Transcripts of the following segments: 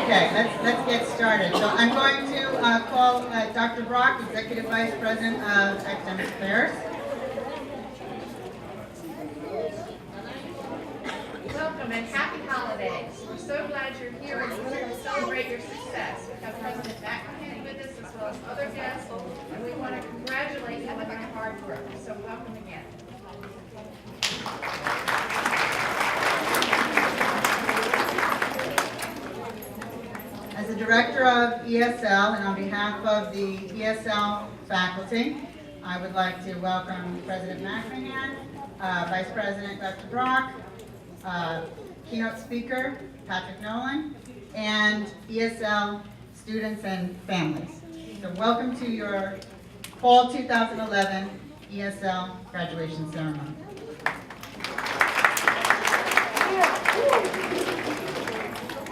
Okay, let's get started. So I'm going to call Dr. Brock, Executive Vice President of Academic Affairs. Welcome and happy holidays. We're so glad you're here and we're here to celebrate your success. We have President McMahon with us as well as other guests, and we want to congratulate you on your hard work. So welcome again. As the Director of ESL and on behalf of the ESL faculty, I would like to welcome President McMahon, Vice President Dr. Brock, keynote speaker Patrick Nolan, and ESL students and families. So welcome to your Fall 2011 ESL Graduation Ceremony.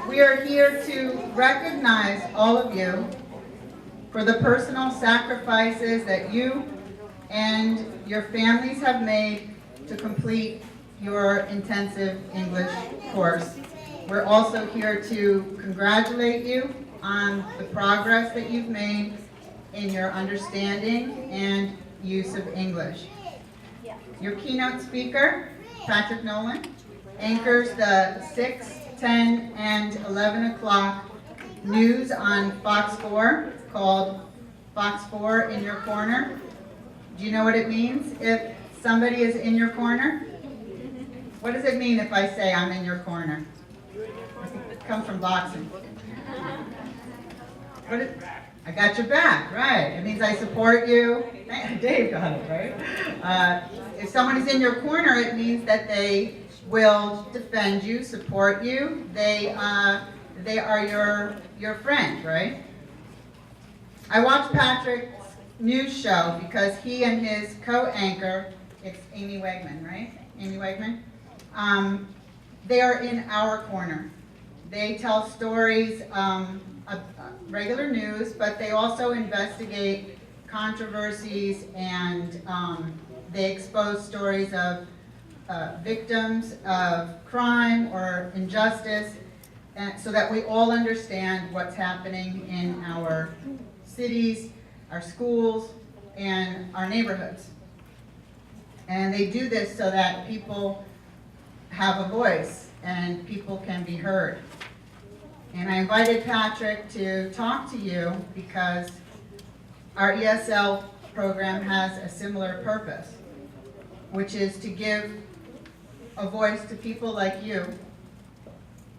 We are here to recognize all of you for the personal sacrifices that you and your families have made to complete your intensive English course. We're also here to congratulate you on the progress that you've made in your understanding and use of English. Your keynote speaker, Patrick Nolan, anchors the 6, 10, and 11 o'clock news on Fox 4 called Fox 4 in Your Corner. Do you know what it means if somebody is in your corner? What does it mean if I say I'm in your corner? It comes from boxing. I got your back, right. It means I support you. Dave got it, right? If someone is in your corner, it means that they will defend you, support you. They are your friend, right? I watched Patrick's news show because he and his co-anchor, it's Amy Wegman, right? Amy Wegman? They are in our corner. They tell stories of regular news, but they also investigate controversies and they expose stories of victims of crime or injustice, and so that we all understand what's happening in our cities, our schools, and our neighborhoods. And they do this so that people have a voice and people can be heard. And I invited Patrick to talk to you because our ESL program has a similar purpose, which is to give a voice to people like you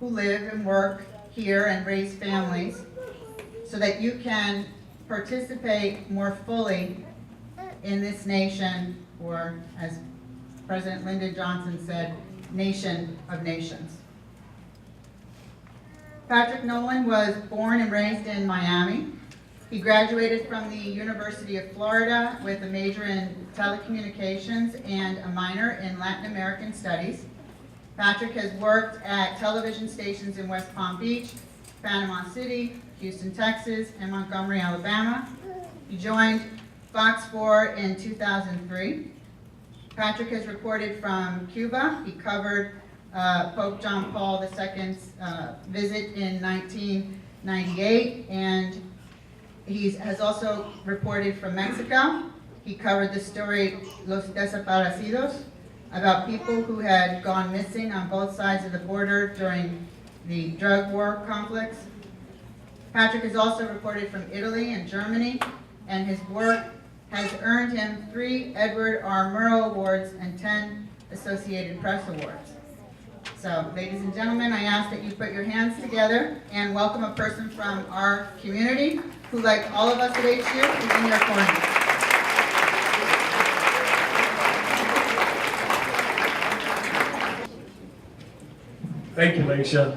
who live and work here and raise families so that you can participate more fully in this nation, or as President Lyndon Johnson said, nation of nations. Patrick Nolan was born and raised in Miami. He graduated from the University of Florida with a major in telecommunications and a minor in Latin American studies. Patrick has worked at television stations in West Palm Beach, Panama City, Houston, Texas, and Montgomery, Alabama. He joined Fox 4 in 2003. Patrick has reported from Cuba. He covered Pope John Paul II's visit in 1998, and he has also reported from Mexico. He covered the story Los Desaparecidos, about people who had gone missing on both sides of the border during the drug war conflicts. Patrick has also reported from Italy and Germany, and his work has earned him 3 Edward R. Murrow Awards and 10 Associated Press Awards. So, ladies and gentlemen, I ask that you put your hands together and welcome a person from our community who, like all of us at HU, is in your corner. Thank you, Laisha.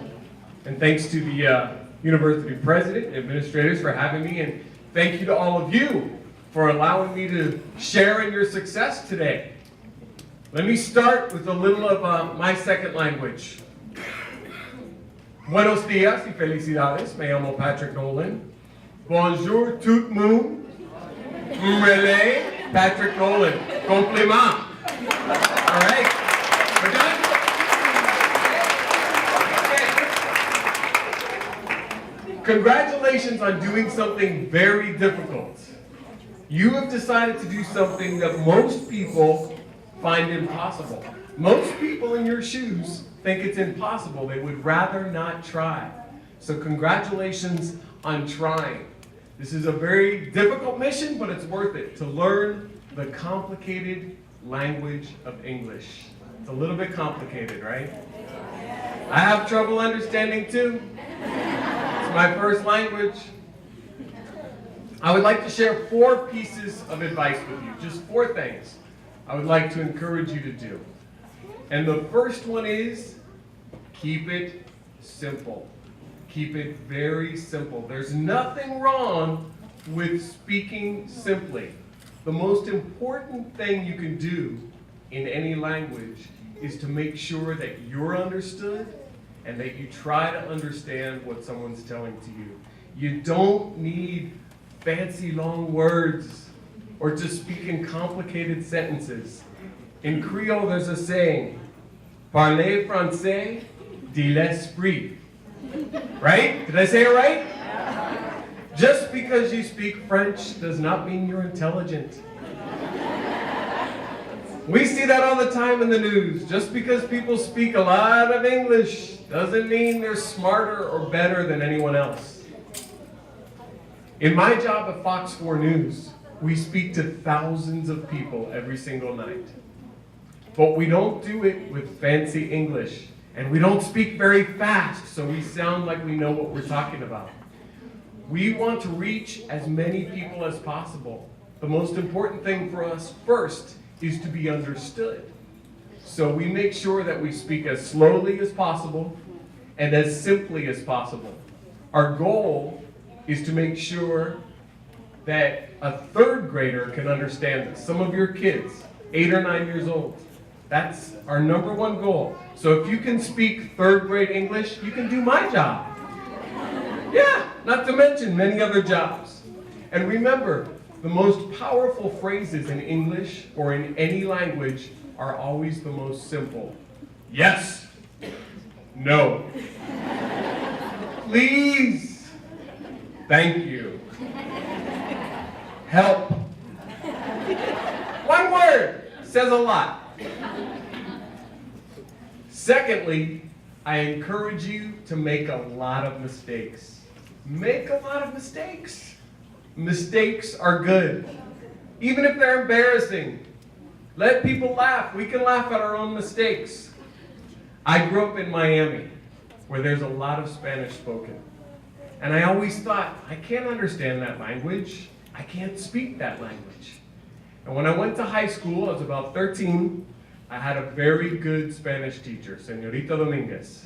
And thanks to the university president and administrators for having me, and thank you to all of you for allowing me to share in your success today. Let me start with a little of my second language. Buenos días y felicidades. Me llamo Patrick Nolan. Bonjour tout le monde. M'relais Patrick Nolan. Compliment. All right. We're done? Okay. Congratulations on doing something very difficult. You have decided to do something that most people find impossible. Most people in your shoes think it's impossible. They would rather not try. So congratulations on trying. This is a very difficult mission, but it's worth it to learn the complicated language of English. It's a little bit complicated, right? I have trouble understanding too. It's my first language. I would like to share 4 pieces of advice with you, just 4 things I would like to encourage you to do. And the first one is, keep it simple. Keep it very simple. There's nothing wrong with speaking simply. The most important thing you can do in any language is to make sure that you're understood and that you try to understand what someone's telling to you. You don't need fancy long words or to speak in complicated sentences. In Creole, there's a saying, parler français de l'esprit. Right? Did I say it right? Just because you speak French does not mean you're intelligent. We see that all the time in the news. Just because people speak a lot of English doesn't mean they're smarter or better than anyone else. In my job at Fox 4 News, we speak to thousands of people every single night. But we don't do it with fancy English. And we don't speak very fast, so we sound like we know what we're talking about. We want to reach as many people as possible. The most important thing for us first is to be understood. So we make sure that we speak as slowly as possible and as simply as possible. Our goal is to make sure that a 3rd grader can understand this. Some of your kids, 8 or 9 years old. That's our number 1 goal. So if you can speak 3rd grade English, you can do my job. Yeah, not to mention many other jobs. And remember, the most powerful phrases in English or in any language are always the most simple. Yes. No. Please. Thank you. Help. 1 word says a lot. Secondly, I encourage you to make a lot of mistakes. Make a lot of mistakes. Mistakes are good. Even if they're embarrassing. Let people laugh. We can laugh at our own mistakes. I grew up in Miami, where there's a lot of Spanish spoken. And I always thought, I can't understand that language. I can't speak that language. And when I went to high school, I was about 13, I had a very good Spanish teacher, Señorita Dominguez.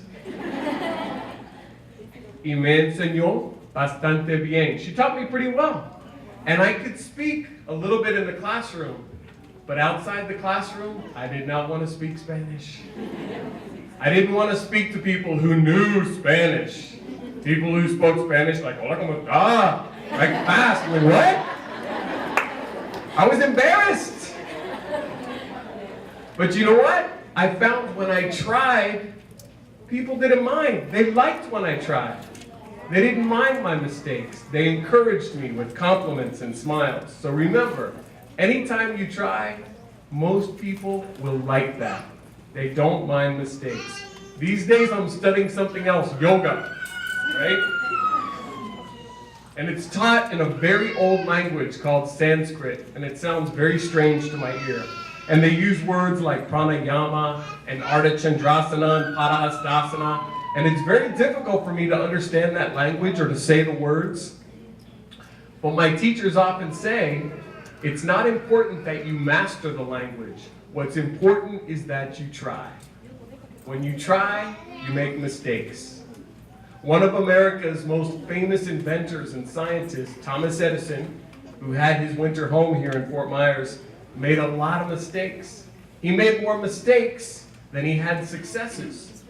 Y me enseñó bastante bien. She taught me pretty well. And I could speak a little bit in the classroom, but outside the classroom, I did not want to speak Spanish. I didn't want to speak to people who knew Spanish. People who spoke Spanish like, hola, ¿cómo está? Like fast. Like, what? I was embarrassed. But you know what? I found when I tried, people didn't mind. They liked when I tried. They didn't mind my mistakes. They encouraged me with compliments and smiles. So remember, anytime you try, most people will like that. They don't mind mistakes. These days I'm studying something else, yoga, right? And it's taught in a very old language called Sanskrit, and it sounds very strange to my ear. And they use words like pranayama and ardha chandrasana and padahastasana. And it's very difficult for me to understand that language or to say the words. But my teachers often say, it's not important that you master the language. What's important is that you try. When you try, you make mistakes. One of America's most famous inventors and scientists, Thomas Edison, who had his winter home here in Fort Myers, made a lot of mistakes. He made more mistakes than he had successes.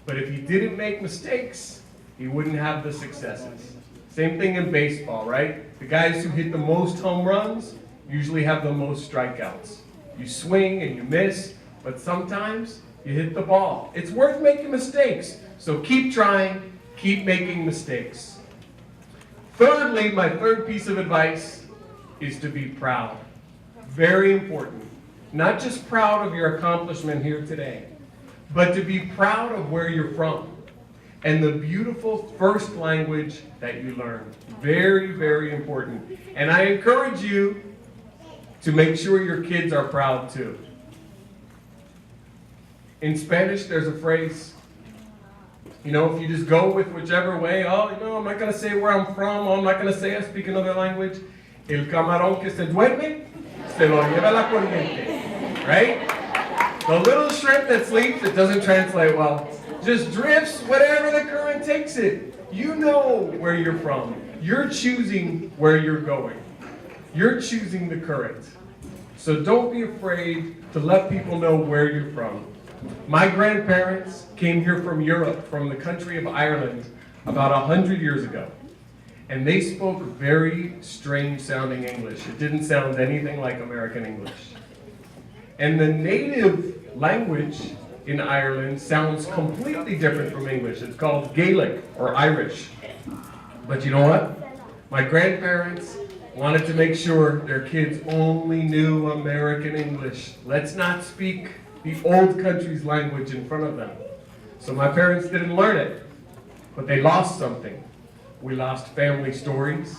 But if he didn't make mistakes, he wouldn't have the successes. Same thing in baseball, right? The guys who hit the most home runs usually have the most strikeouts. You swing and you miss, but sometimes you hit the ball. It's worth making mistakes. So keep trying, keep making mistakes. Thirdly, my third piece of advice is to be proud. Very important. Not just proud of your accomplishment here today, but to be proud of where you're from and the beautiful first language that you learned. Very, very important. And I encourage you to make sure your kids are proud too. In Spanish, there's a phrase, you know, if you just go with whichever way, oh, you know, I'm not going to say where I'm from, oh, I'm not going to say I speak another language. El camarón que se duerme, se lo lleva la corriente. Right? The little shrimp that sleeps, it doesn't translate well. Just drifts whatever the current takes it. You know where you're from. You're choosing where you're going. You're choosing the current. So don't be afraid to let people know where you're from. My grandparents came here from Europe, from the country of Ireland, about 100 years ago. And they spoke very strange sounding English. It didn't sound anything like American English. And the native language in Ireland sounds completely different from English. It's called Gaelic or Irish. But you know what? My grandparents wanted to make sure their kids only knew American English. Let's not speak the old country's language in front of them. So my parents didn't learn it, but they lost something. We lost family stories.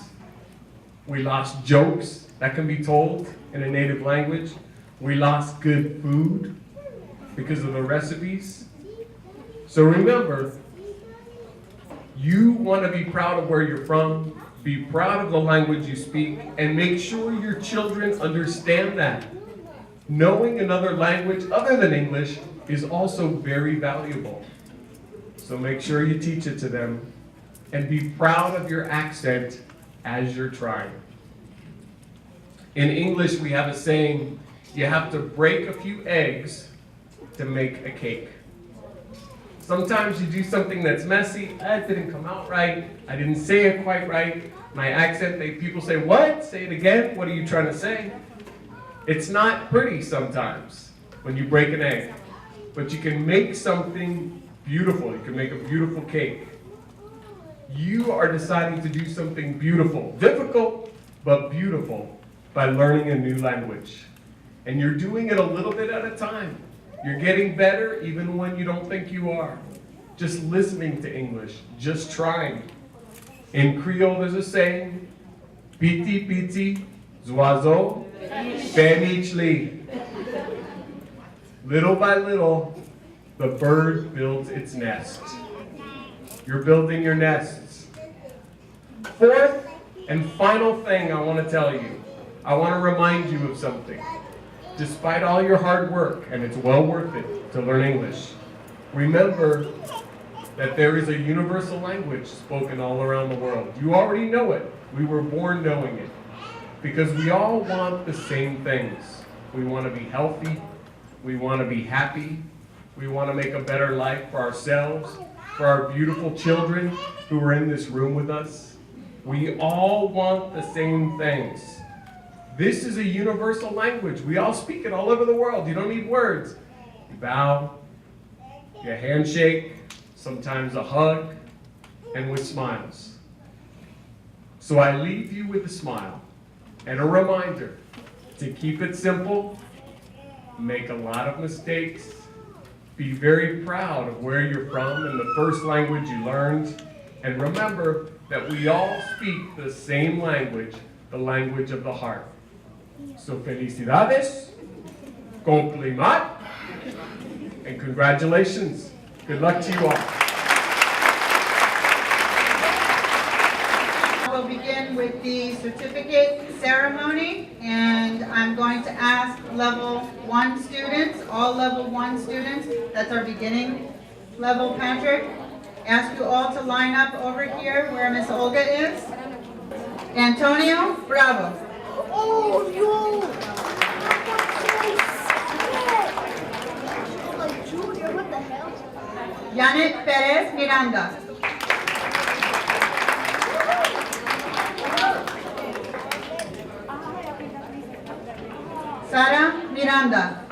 We lost jokes that can be told in a native language. We lost good food because of the recipes. So remember, you want to be proud of where you're from, be proud of the language you speak, and make sure your children understand that. Knowing another language other than English is also very valuable. So make sure you teach it to them and be proud of your accent as you're trying. In English, we have a saying, you have to break a few eggs to make a cake. Sometimes you do something that's messy, it didn't come out right, I didn't say it quite right, my accent, people say, what? Say it again, what are you trying to say? It's not pretty sometimes when you break an egg, but you can make something beautiful, you can make a beautiful cake. You are deciding to do something beautiful, difficult, but beautiful, by learning a new language. And you're doing it a little bit at a time. You're getting better even when you don't think you are. Just listening to English, just trying. In Creole, there's a saying, Piti piti, zoiseau, fenichli. Little by little, the bird builds its nest. You're building your nests. Fourth and final thing I want to tell you, I want to remind you of something. Despite all your hard work, and it's well worth it to learn English, remember that there is a universal language spoken all around the world. You already know it. We were born knowing it. Because we all want the same things. We want to be healthy. We want to be happy. We want to make a better life for ourselves, for our beautiful children who are in this room with us. We all want the same things. This is a universal language. We all speak it all over the world. You don't need words. You bow, you handshake, sometimes a hug, and with smiles. So I leave you with a smile and a reminder to keep it simple, make a lot of mistakes, be very proud of where you're from and the first language you learned, and remember that we all speak the same language, the language of the heart. So felicidades, complimat, and congratulations. Good luck to you all. We'll begin with the certificate ceremony, and I'm going to ask level 1 students, all level 1 students, that's our beginning level, Patrick, ask you all to line up over here where Miss Olga is. Antonio, bravo. Oh no! Junior, what the hell? Janet Perez Miranda. Sara Miranda.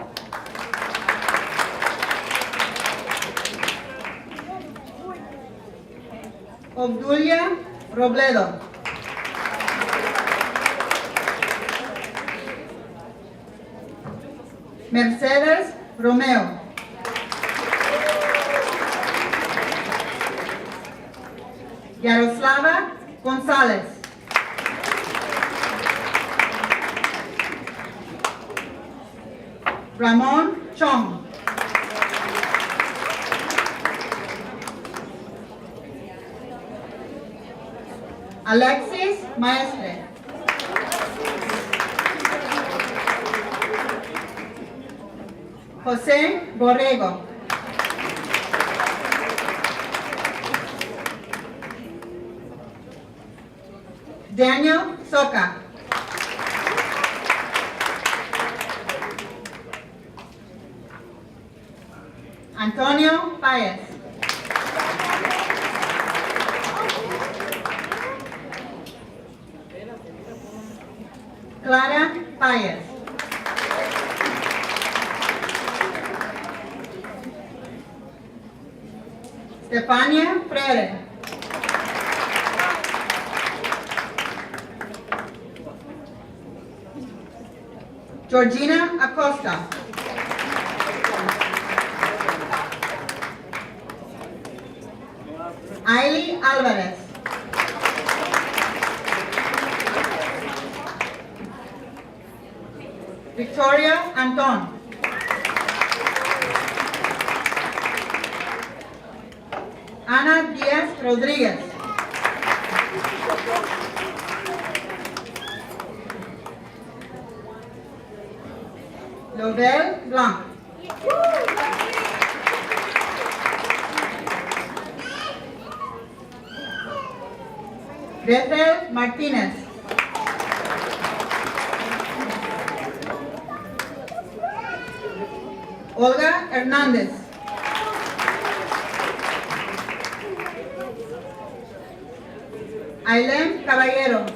Obdulia Robledo. Mercedes Romeo. Yaroslava Gonzalez. Ramon Chong. Alexis Maestre. José Borrego. Daniel Soca. Antonio Paez. Clara Paez. Stefania Freire. Georgina Acosta. Ailey Alvarez. Victoria Anton. Ana Díaz Rodríguez. Lovell Blanc. Bethel Martinez. Olga Hernández. Ailén Caballero.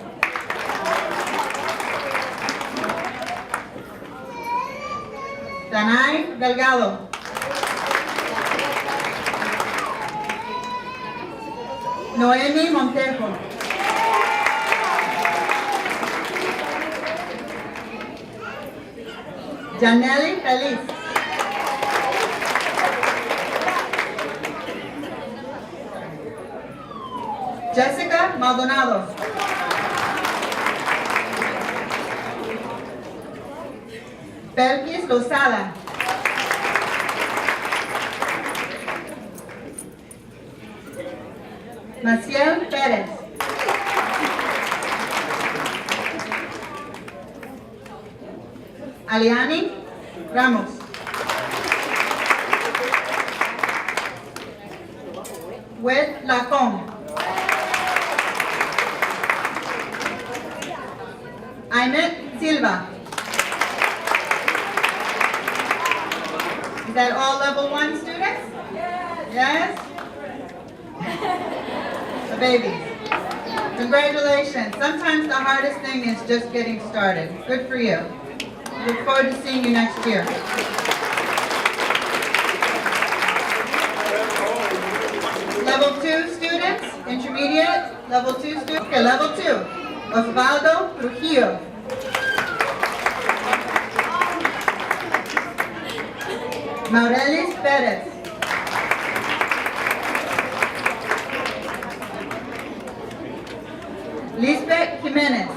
Danay Delgado. Noemi Montejo. Janelli Feliz. Jessica Maldonado. Belkis Lozada. Maciel Pérez. Aliani Ramos. Wed Lacombe. Aimet Silva. Is that all level 1 students? Yes? The babies. Congratulations. Sometimes the hardest thing is just getting started. Good for you. Look forward to seeing you next year. Level 2 students, intermediate, level 2 students. Okay, level 2. Osvaldo Trujillo. Maurelis Perez. Lisbeth Jimenez.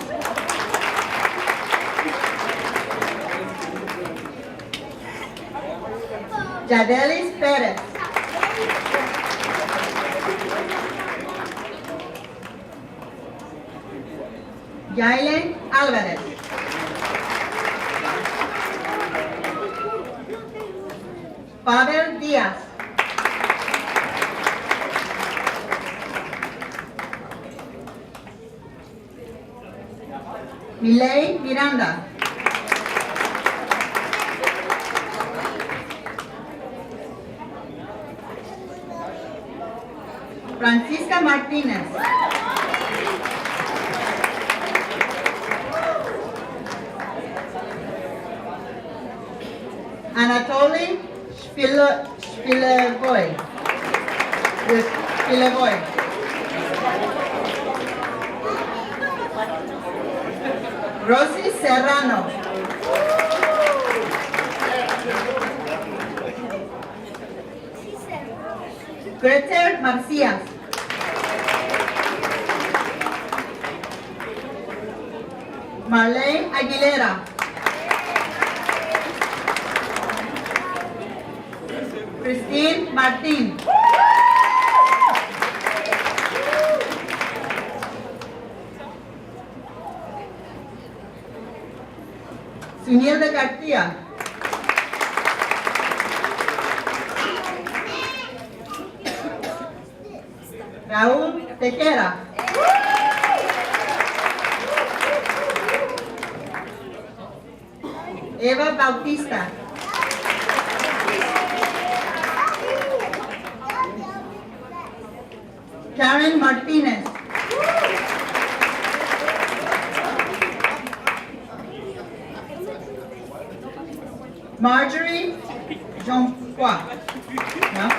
Yadelis Perez. Yailen Alvarez. Pavel Díaz. Miley Miranda. Francisca Martínez. Anatoly Spilevoy. Rosy Serrano. Gretel Marcias. Marlene Aguilera. Christine Martin. Sunilda García. Raúl Tejera. Eva Bautista. Karen Martinez. Marjorie Jean-Pois. No?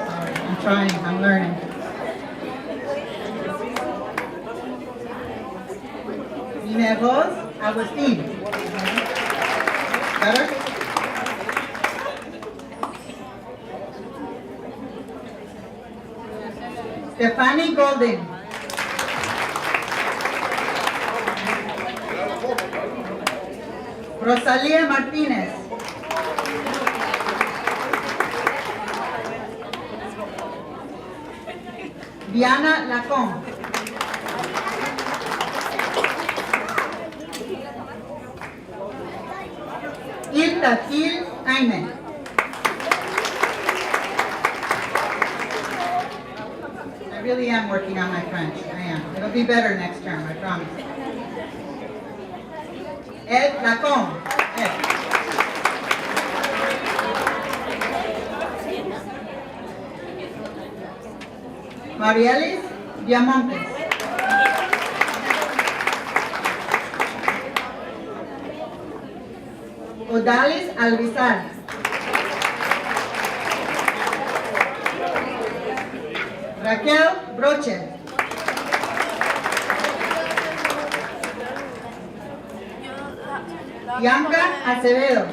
Sorry, I'm trying, I'm learning. Mineros Agustin. Better? Stephanie Golden. Rosalia Martinez. Diana Lacombe. Ilta Phil Aine. I really am working on my French. I am. It'll be better next term, I promise. Ed Lacombe. Ed. Marielis Diamontes. Odalis Alvizar. Raquel Broche. Bianca Acevedo.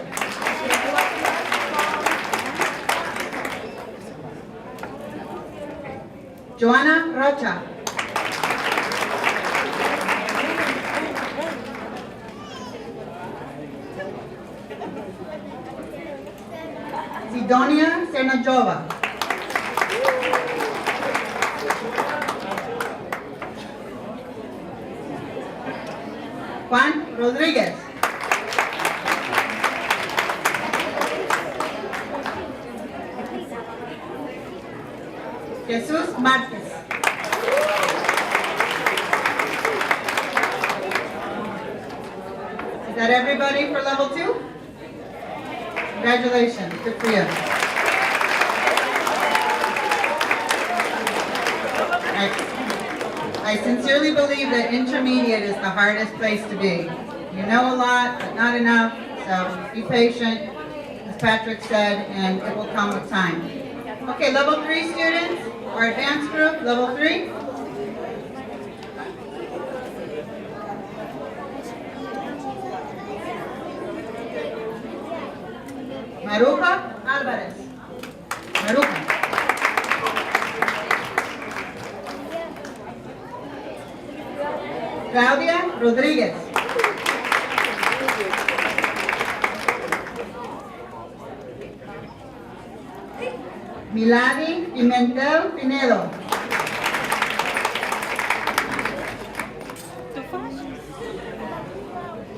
Joana Rocha. Sidonia Senajova. Juan Rodríguez. Jesús Márquez. Is that everybody for level 2? Congratulations, good for you. I sincerely believe that intermediate is the hardest place to be. You know a lot, but not enough, so be patient, as Patrick said, and it will come with time. Okay, level 3 students, our advanced group, level 3. Maruja Alvarez. Maruja. Claudia Rodríguez. Milady Pimentel Pinedo.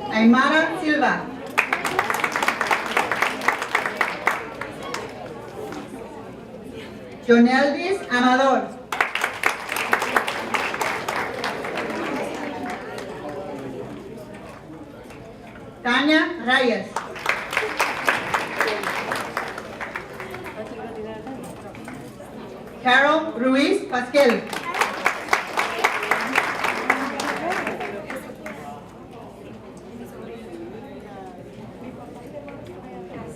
Aymara Silva. Joneldis Amador. Tania Reyes. Carol Ruiz Pasquel.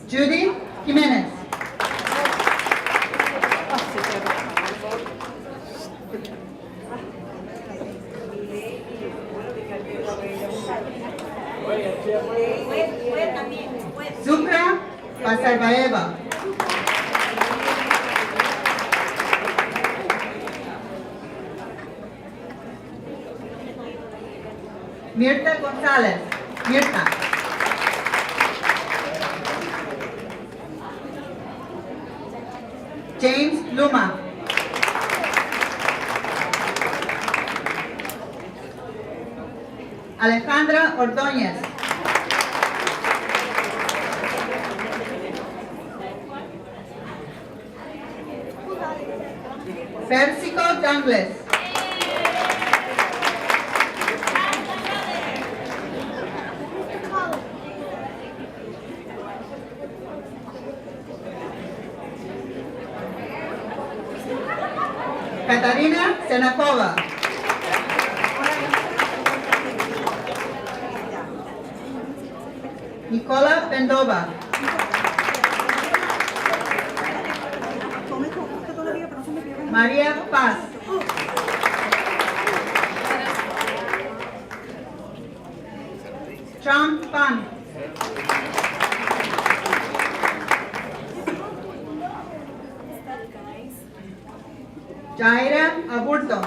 Judy Jimenez. Zukra Pasarbaeva. Mirta González. Mirta. James Luma. Alejandra Ordóñez. Persico Dangles. Katarina Senakova. Nicola Pendova. María Paz. Chang Pan. Jaira Aburto.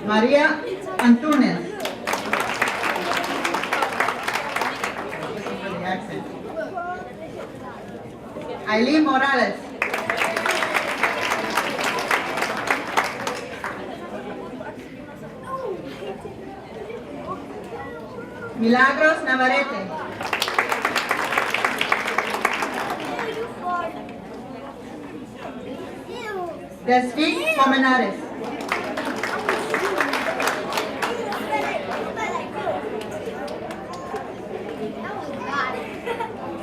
María Antunes. Aileen Morales. Milagros Navarrete. Desvic Comenares.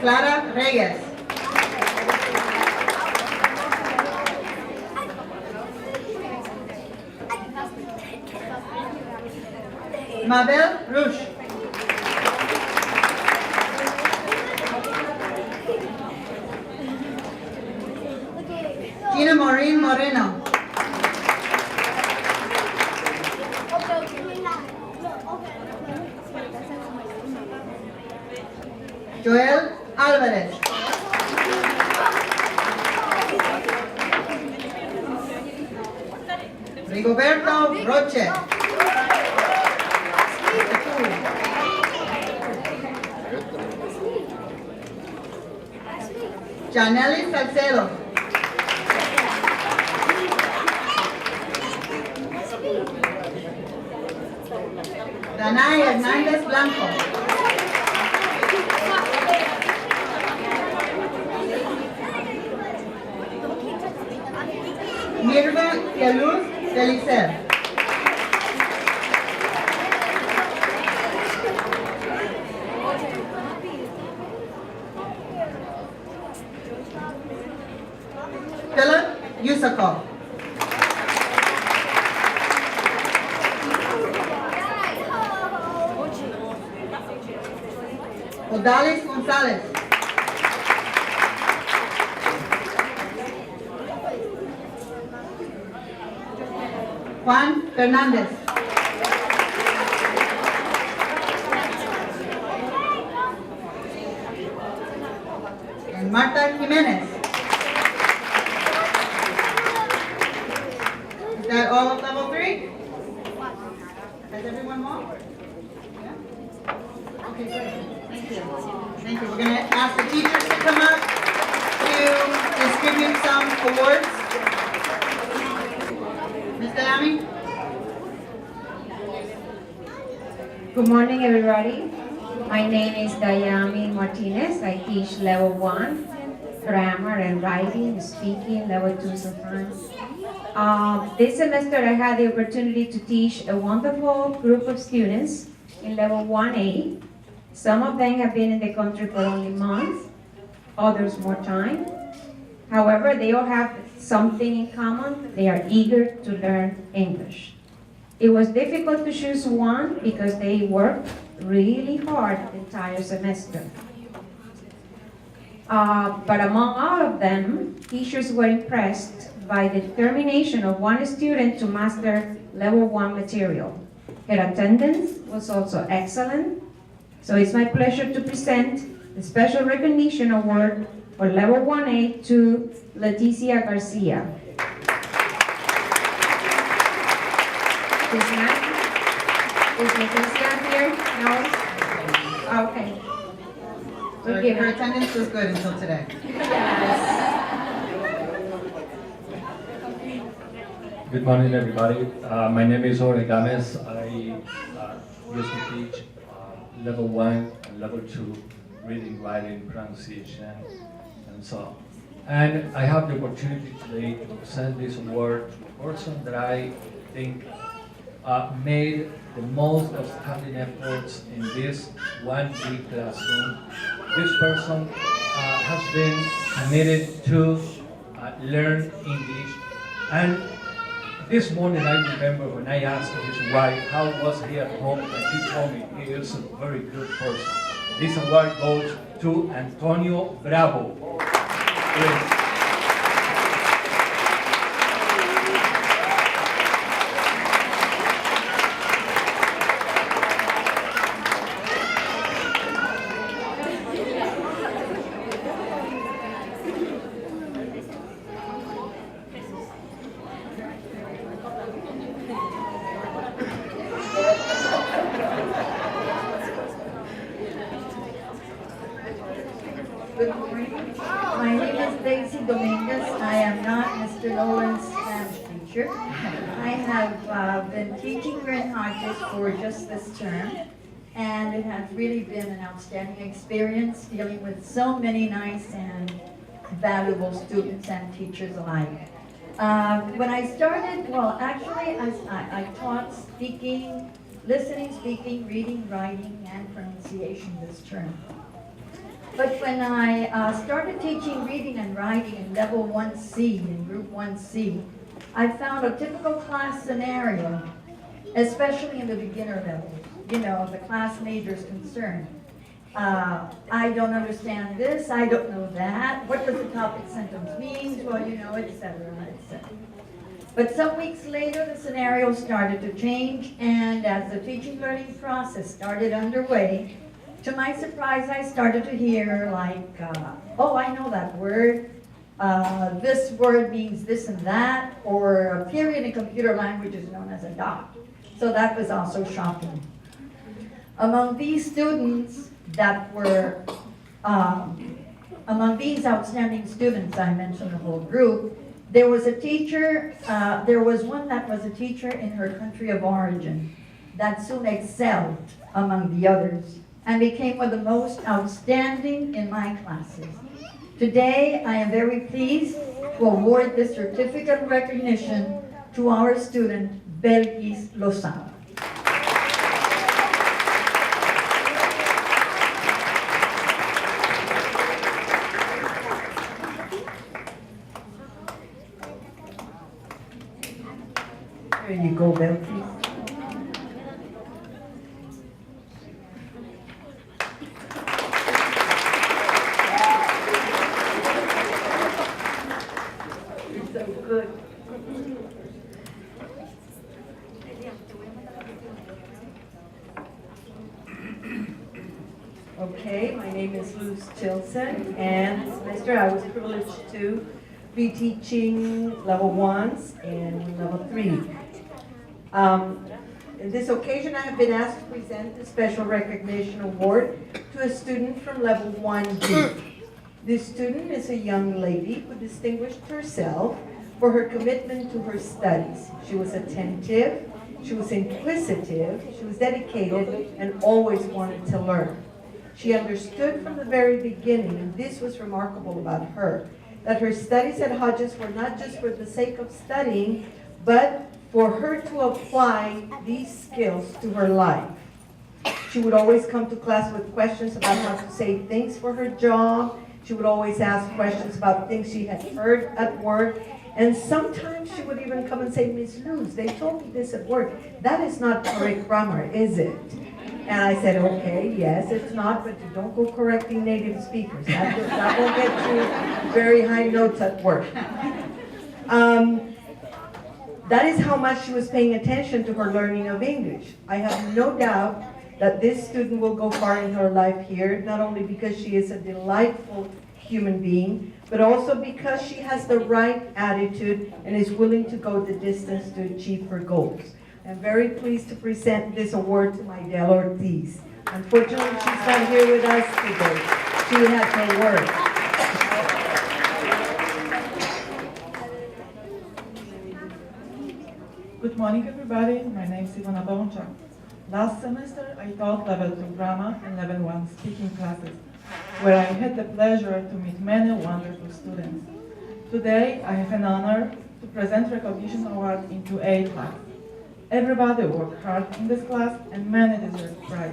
Clara Reyes. Mabel Rush. Gina Maureen Moreno. Joel Álvarez. Rigoberto Roche. Janely Salcedo. Danay Hernández Blanco. Mirva Yaluz Delicer. Philip Yusakov. Odalis González. Juan Fernández. And Marta Jimenez. Is that all of level 3? Has everyone walked? Yeah? Okay, great. Thank you. Thank you. We're going to ask the teachers to come up to distribute some awards. Ms. Dayami? Good morning, everybody. My name is Dayami Martinez. I teach level 1, grammar and writing, speaking, level 2 sometimes. This semester I had the opportunity to teach a wonderful group of students in level 1A. Some of them have been in the country for only months, others more time. However, they all have something in common. They are eager to learn English. It was difficult to choose one because they worked really hard the entire semester. But among all of them, teachers were impressed by the determination of one student to master level 1 material. Her attendance was also excellent. So it's my pleasure to present the Special Recognition Award for level 1A to Leticia Garcia. Is not? Is Leticia here? No? Okay. We'll give Her her. attendance was good until today. Good morning, everybody. My name is Jorge Games. I used to teach level 1 and level 2 reading, writing, pronunciation, and so on. And I have the opportunity today to present this award to a person that I think made the most outstanding efforts in this 1 week classroom. This person has been committed to learn English, and this morning I remember when I asked his wife how was he at home, and she told me he is a very good person. This award goes to Antonio Bravo. Please. Good morning. My name is Daisy Dominguez. I am not Mr. Nolan's Spanish teacher. I have been teaching Grand Hodges for just this term, and it has really been an outstanding experience dealing with so many nice and valuable students and teachers alike. When I started, well, actually, I taught speaking, listening, speaking, reading, writing, and pronunciation this term. But when I started teaching reading and writing in level 1C, in group 1C, I found a typical class scenario, especially in the beginner levels. You know, the class major's concerned. I don't understand this, I don't know that, what does the topic sentence mean, well, you know, etc., etc. But some weeks later, the scenario started to change, and as the teaching learning process started underway, to my surprise, I started to hear like, oh, I know that word. This word means this and that, or a period in computer language is known as a dot. So that was also shocking. Among these students that were, among these outstanding students, I mentioned the whole group, there was a teacher, there was one that was a teacher in her country of origin that soon excelled among the others and became one of the most outstanding in my classes. Today, I am very pleased to award this certificate of recognition to our student, Belkis Lozano. There you go, Belkis. Okay, my name is Luz Chilson, and this semester I was privileged to be teaching level 1s and level 3. In this occasion, I have been asked to present the Special Recognition Award to a student from level 1B. This student is a young lady who distinguished herself for her commitment to her studies. She was attentive, she was inquisitive, she was dedicated, and always wanted to learn. She understood from the very beginning, and this was remarkable about her, that her studies at Hodges were not just for the sake of studying, but for her to apply these skills to her life. She would always come to class with questions about how to say things for her job. She would always ask questions about things she had heard at work. And sometimes she would even come and say, Miss Luz, they told me this at work. That is not correct grammar, is it? And I said, okay, yes, it's not, but you don't go correcting native speakers. That will get you very high notes at work. That is how much she was paying attention to her learning of English. I have no doubt that this student will go far in her life here, not only because she is a delightful human being, but also because she has the right attitude and is willing to go the distance to achieve her goals. I'm very pleased to present this award to my Del Ortiz. Unfortunately, she's not here with us today. She has her work. Good morning, everybody. My name is Ivana Boncha. Last semester, I taught level 2 grammar and level 1 speaking classes, where I had the pleasure to meet many wonderful students. Today, I have an honor to present recognition award into A class. Everybody worked hard in this class and many deserve prize.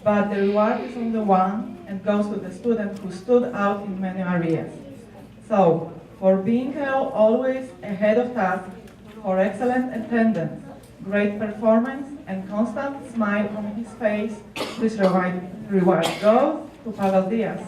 But the reward is only one and goes to the student who stood out in many areas. So, for being always ahead of task, for excellent attendance, great performance, and constant smile on his face, this reward goes to Pavel Diaz.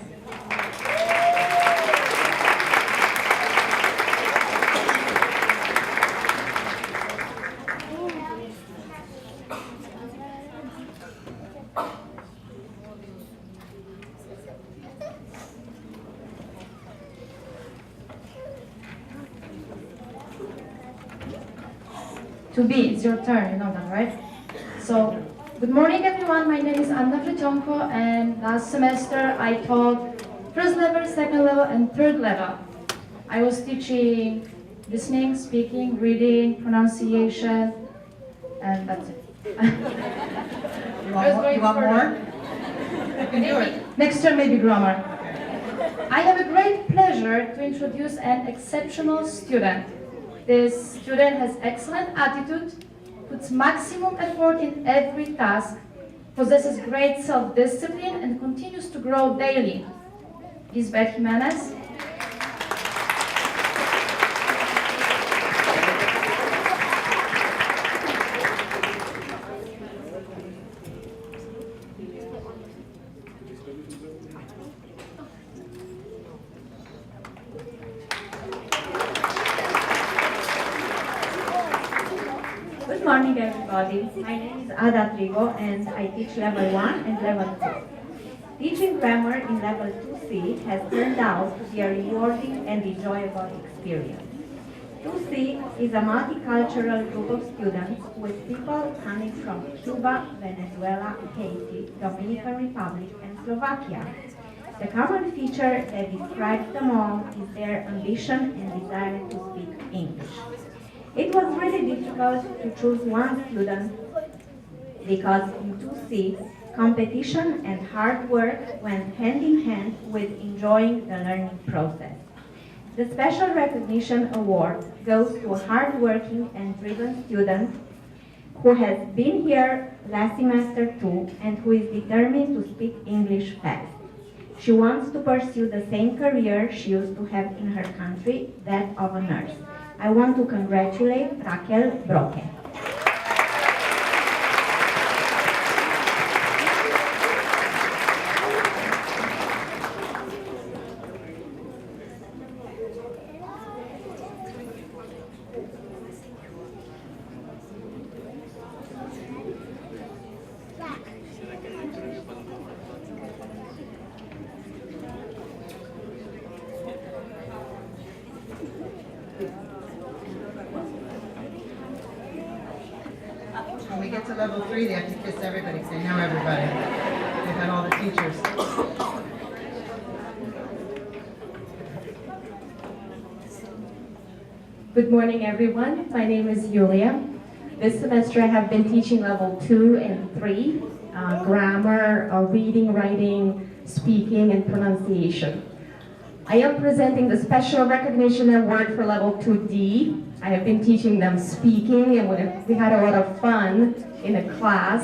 To be, it's your turn, you know that, right? So, good morning everyone, my name is Anna Fritonko, and last semester I taught first level, second level, and third level. I was teaching listening, speaking, reading, pronunciation, and that's it. You want more? You can do it. Next term maybe grammar. I have a great pleasure to introduce an exceptional student. This student has excellent attitude, puts maximum effort in every task, possesses great self-discipline, and continues to grow daily. Lisbeth Jimenez. Good morning, everybody. My name is Ada Trigo, and I teach level 1 and level 2. Teaching grammar in level 2C has turned out to be a rewarding and enjoyable experience. 2C is a multicultural group of students with people coming from Cuba, Venezuela, Haiti, Dominican Republic, and Slovakia. The common feature that describes them all is their ambition and desire to speak English. It was really difficult to choose one student because in 2C, competition and hard work went hand in hand with enjoying the learning process. The Special Recognition Award goes to a hardworking and driven student who has been here last semester too and who is determined to speak English fast. She wants to pursue the same career she used to have in her country, that of a nurse. I want to congratulate Raquel Broque. When we get to level 3, they have to kiss everybody, say, "No, everybody." They've had all the teachers. Good morning, everyone. My name is Yulia. This semester I have been teaching level 2 and 3, grammar, reading, writing, speaking, and pronunciation. I am presenting the Special Recognition Award for level 2D. I have been teaching them speaking, and we had a lot of fun in the class.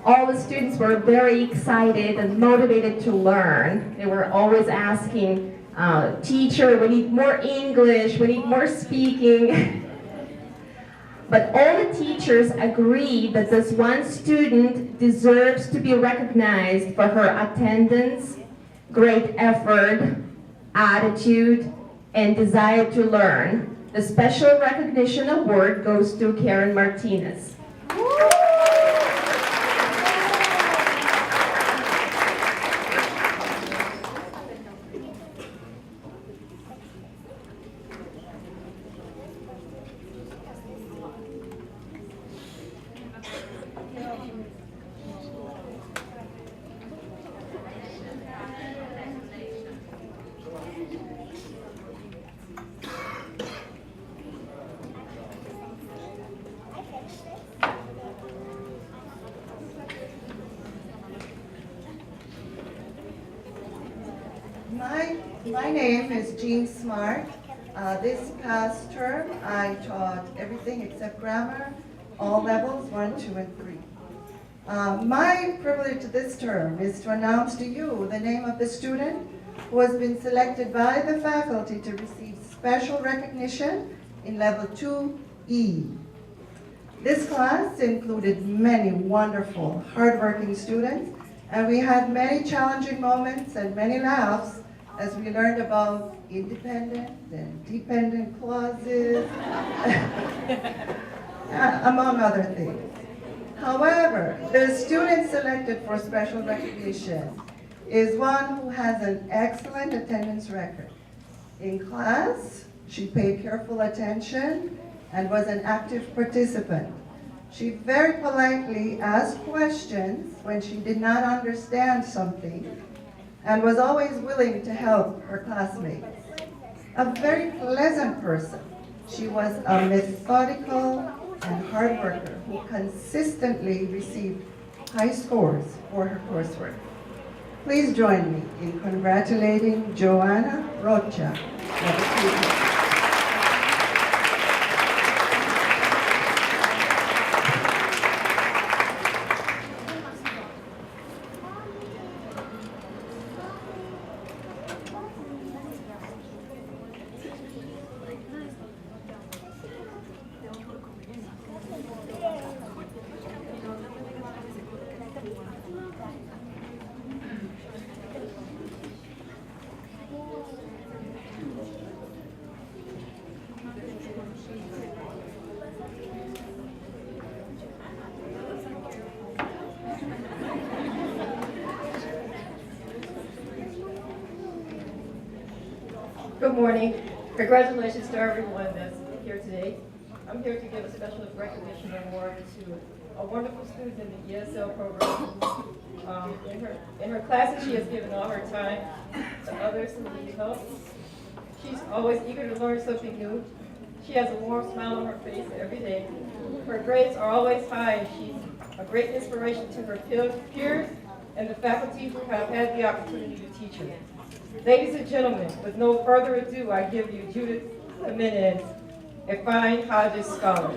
All the students were very excited and motivated to learn. They were always asking, teacher, we need more English, we need more speaking. But all the teachers agreed that this one student deserves to be recognized for her attendance, great effort, attitude, and desire to learn. The Special Recognition Award goes to Karen Martinez. My name is Jean Smart. This past term, I taught everything except grammar, all levels, 1, 2, and 3. My privilege this term is to announce to you the name of the student who has been selected by the faculty to receive special recognition in level 2E. This class included many wonderful, hardworking students, and we had many challenging moments and many laughs as we learned about independent and dependent clauses, among other things. However, the student selected for special recognition is one who has an excellent attendance record. In class, she paid careful attention and was an active participant. She very politely asked questions when she did not understand something and was always willing to help her classmates. A very pleasant person, she was a methodical and hard worker who consistently received high scores for her coursework. Please join me in congratulating Joanna Rocha. Good morning. Congratulations to everyone that's here today. I'm here to give a special recognition award to a wonderful student in the ESL program. In her classes, she has given all her time to others who need help. She's always eager to learn something new. She has a warm smile on her face every day. Her grades are always high, and she's a great inspiration to her peers and the faculty who have had the opportunity to teach her. Ladies and gentlemen, with no further ado, I give you Judith Jimenez, a fine Hodges scholar.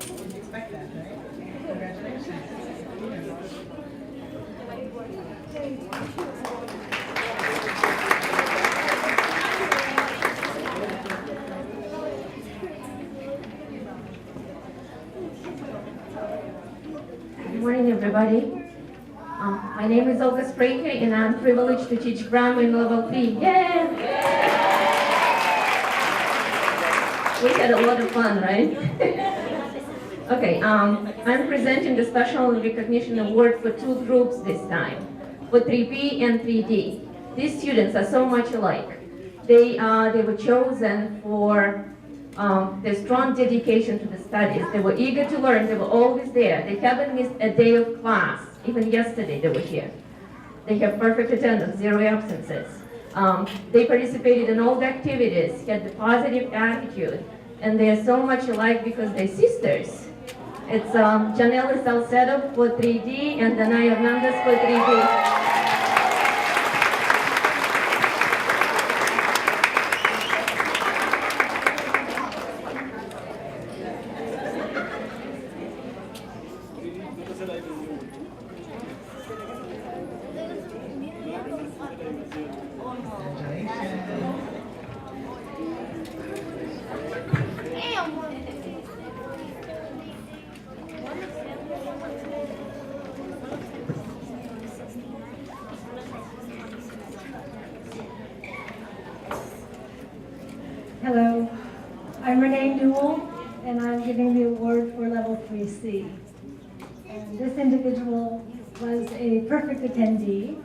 Didn't expect that, right? Congratulations. Good morning, everybody. My name is Olga Spraker, and I'm privileged to teach grammar in level 3. Yay! We had a lot of fun, right? Okay, I'm presenting the special recognition award for 2 groups this time, for 3B and 3D. These students are so much alike. They were chosen for their strong dedication to the studies. They were eager to learn. They were always there. They haven't missed a day of class. Even yesterday they were here. They have perfect attendance, 0 absences. They participated in all the activities, had the positive attitude, and they are so much alike because they're sisters. It's Janelle Salcedo for 3D and Danai Hernandez for 3D. Hello, I'm Renee Newell, and I'm giving the award for level 3C. And this individual was a perfect attendee.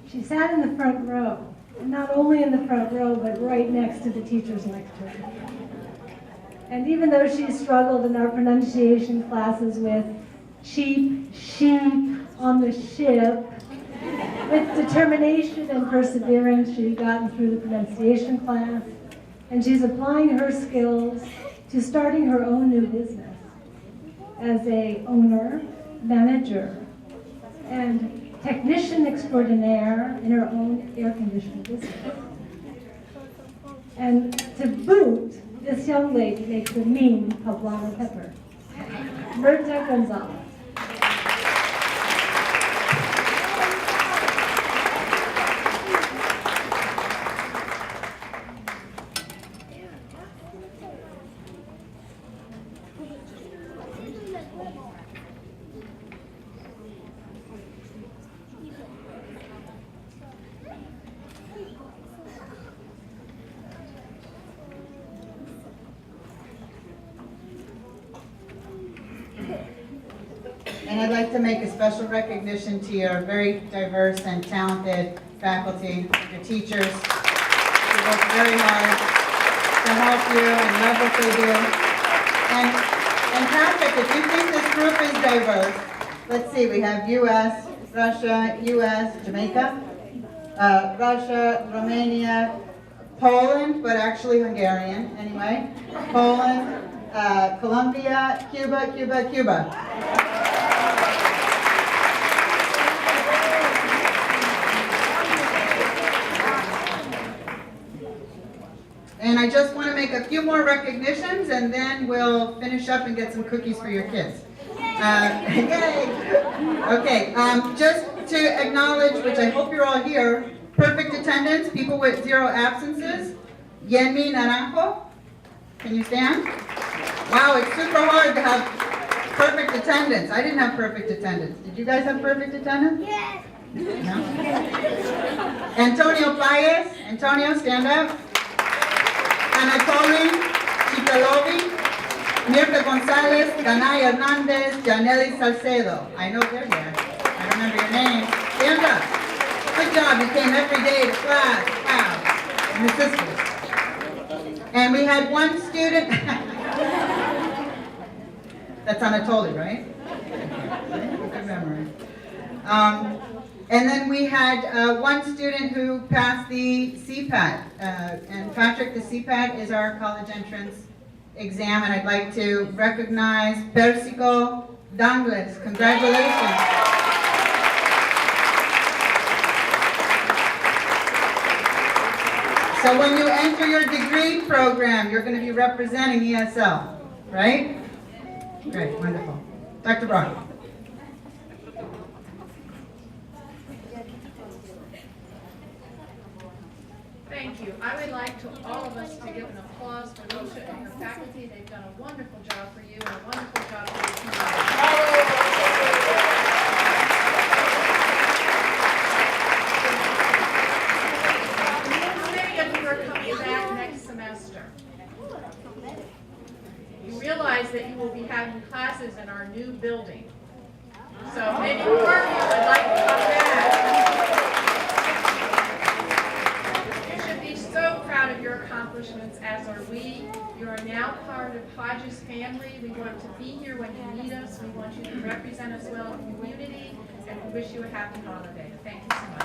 She sat in the front row, and not only in the front row, but right next to the teacher's lectern. And even though she struggled in our pronunciation classes with cheap, sheep on the ship, with determination and perseverance, she had gotten through the pronunciation class. and she's applying her skills to starting her own new business as a owner, manager, and technician extraordinaire in her own air conditioning business. And to boot, this young lady makes a mean poblano pepper. Berta Gonzalez. And I'd like to make a special recognition to your very diverse and talented faculty, your teachers, who work very hard to help you and love what they do. And Patrick, if you think this group is diverse, let's see, we have US, Russia, US, Jamaica, Russia, Romania, Poland, but actually Hungarian anyway, Poland, Colombia, Cuba, Cuba, Cuba. And I just want to make a few more recognitions, and then we'll finish up and get some cookies for your kids. Yay! Okay, just to acknowledge, which I hope you're all here, perfect attendance, people with 0 absences. Yenmi Naranjo, can you stand? Wow, it's super hard to have perfect attendance. I didn't have perfect attendance. Did you guys have perfect attendance? Yes. No? Antonio Paez, Antonio, stand up. Anatoly Chikalovi, Mirta Gonzalez, Danay Hernandez, Janely Salcedo. I know they're there. I remember your name. Stand up. Good job. You came every day to class. Wow. And the sisters. And we had one student. That's Anatoly, right? Good memory. And then we had one student who passed the CPAT. And Patrick, the CPAT is our college entrance exam, and I'd like to recognize Persico Dangles. Congratulations. So when you enter your degree program, you're going to be representing ESL, right? Great, wonderful. Dr. Brock. Thank you. I would like to all of us to give an applause for Lucia and her faculty. They've done a wonderful job for you and a wonderful job for your team. How many of you are coming back next semester? You realize that you will be having classes in our new building. So maybe more of you would like to come back. Of your accomplishments, as are we. You are now part of Hodges family. We want to be here when you need us. We want you to represent us well in the community, and we wish you a happy holiday. Thank you so much.